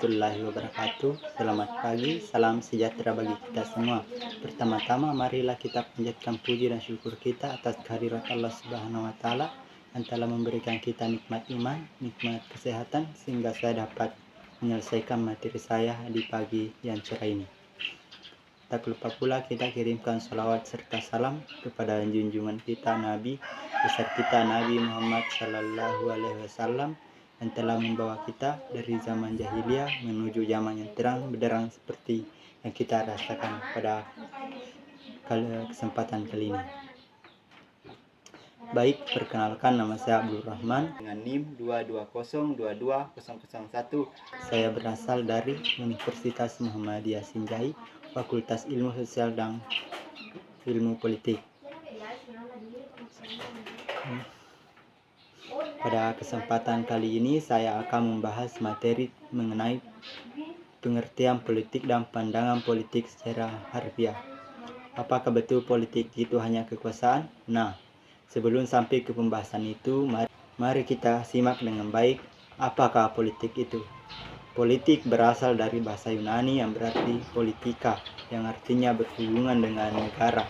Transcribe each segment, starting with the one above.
warahmatullahi wabarakatuh. Selamat pagi, salam sejahtera bagi kita semua. Pertama-tama marilah kita panjatkan puji dan syukur kita atas kehadirat Allah Subhanahu wa taala yang telah memberikan kita nikmat iman, nikmat kesehatan sehingga saya dapat menyelesaikan materi saya di pagi yang cerah ini. Tak lupa pula kita kirimkan salawat serta salam kepada junjungan kita Nabi besar kita Nabi Muhammad Sallallahu Alaihi Wasallam yang telah membawa kita dari zaman jahiliyah menuju zaman yang terang benderang seperti yang kita rasakan pada kesempatan kali ini. Baik, perkenalkan nama saya Abdul Rahman dengan NIM 2202201. Saya berasal dari Universitas Muhammadiyah Sinjai, Fakultas Ilmu Sosial dan Ilmu Politik. Pada kesempatan kali ini saya akan membahas materi mengenai pengertian politik dan pandangan politik secara harfiah. Apakah betul politik itu hanya kekuasaan? Nah, sebelum sampai ke pembahasan itu, mari kita simak dengan baik apakah politik itu. Politik berasal dari bahasa Yunani yang berarti politika, yang artinya berhubungan dengan negara.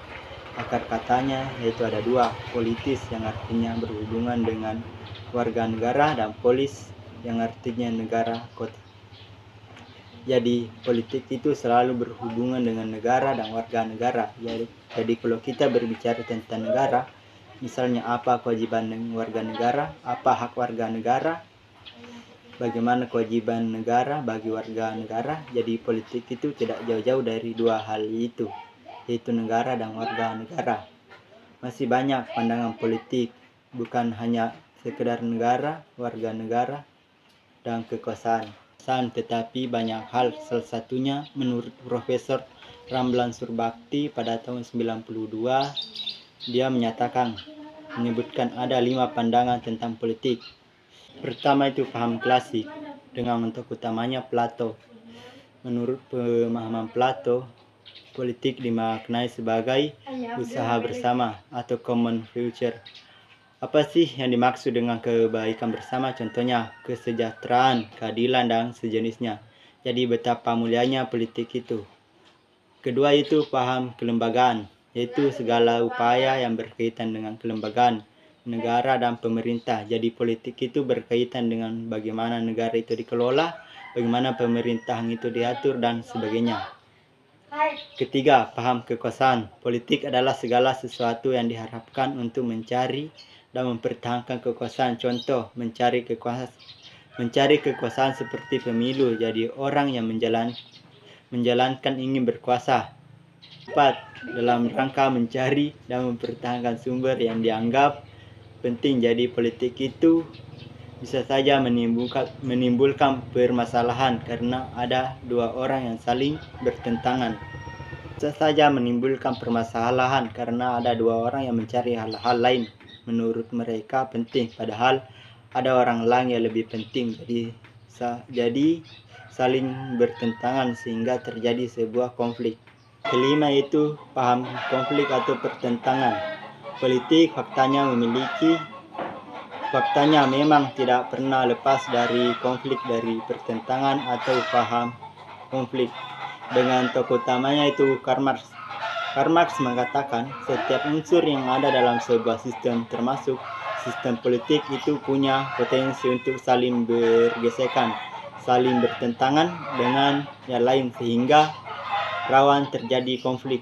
Akar katanya yaitu ada dua, politis yang artinya berhubungan dengan warga negara dan polis yang artinya negara kota. Jadi politik itu selalu berhubungan dengan negara dan warga negara. Jadi kalau kita berbicara tentang negara, misalnya apa kewajiban warga negara, apa hak warga negara, bagaimana kewajiban negara bagi warga negara. Jadi politik itu tidak jauh-jauh dari dua hal itu, yaitu negara dan warga negara. Masih banyak pandangan politik, bukan hanya sekedar negara, warga negara, dan kekuasaan. Tetapi banyak hal, salah satunya menurut Profesor Ramlan Surbakti pada tahun 92, dia menyebutkan ada 5 pandangan tentang politik. Pertama itu paham klasik, dengan mentok utamanya Plato. Menurut pemahaman Plato, politik dimaknai sebagai usaha bersama atau common future. Apa sih yang dimaksud dengan kebaikan bersama? Contohnya kesejahteraan, keadilan, dan sejenisnya. Jadi betapa mulianya politik itu. Kedua itu paham kelembagaan, yaitu segala upaya yang berkaitan dengan kelembagaan negara dan pemerintah. Jadi politik itu berkaitan dengan bagaimana negara itu dikelola, bagaimana pemerintahan itu diatur, dan sebagainya. Ketiga, paham kekuasaan. Politik adalah segala sesuatu yang diharapkan untuk mencari dan mempertahankan kekuasaan. Contoh, mencari kekuasaan seperti pemilu. Jadi orang yang menjalankan ingin berkuasa. 4. Dalam rangka mencari dan mempertahankan sumber yang dianggap penting. Jadi politik itu bisa saja menimbulkan permasalahan karena ada dua orang yang saling bertentangan. Bisa saja menimbulkan permasalahan karena ada dua orang yang mencari hal-hal lain menurut mereka penting, padahal ada orang lain yang lebih penting. Jadi saling bertentangan sehingga terjadi sebuah konflik. Kelima itu paham konflik atau pertentangan. Politik faktanya memang tidak pernah lepas dari konflik, dari pertentangan atau paham konflik. Dengan tokoh utamanya itu Karl Marx. Karl Marx mengatakan setiap unsur yang ada dalam sebuah sistem, termasuk sistem politik, itu punya potensi untuk saling bergesekan, saling bertentangan dengan yang lain sehingga rawan terjadi konflik.